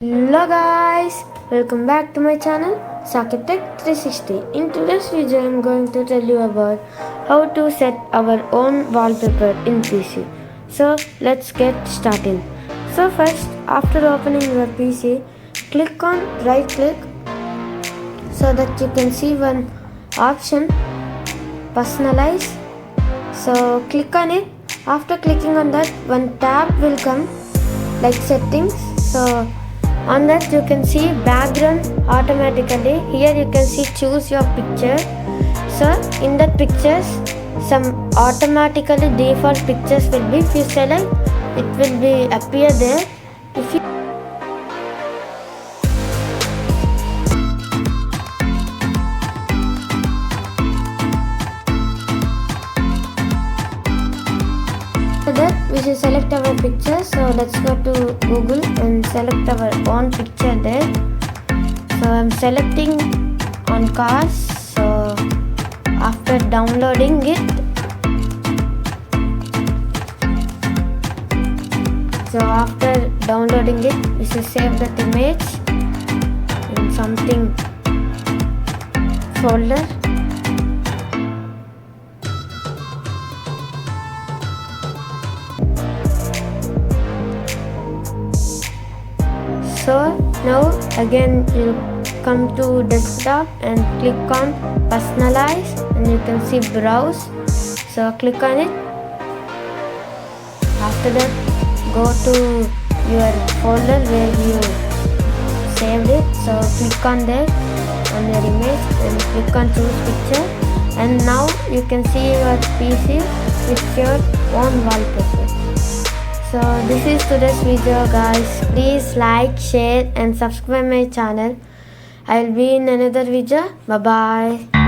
Hello guys, welcome back to my channel Saketh 360. In today's video I am going to tell you about how to set our own wallpaper in PC. So let's get started. So first, after opening your PC, click on right click so that you can see one option, personalize. So click on it. After clicking on that, one tab will come like settings. So on that you can see background automatically. Here you can see choose your picture. So in that pictures some automatically default pictures will be. If you select, it will be appear there. If you that we should select our picture. So let's go to Google and select our own picture there. So I'm selecting on cars. So after downloading it, we should save that image in something folder. So now again you come to desktop and click on personalize and you can see browse. So click on it. After that go to your folder where you saved it. So click on there on your image and click on choose picture, and now you can see your PC with your own wallpaper. So this is today's video guys. Please like, share and subscribe my channel. I will be in another video. Bye bye.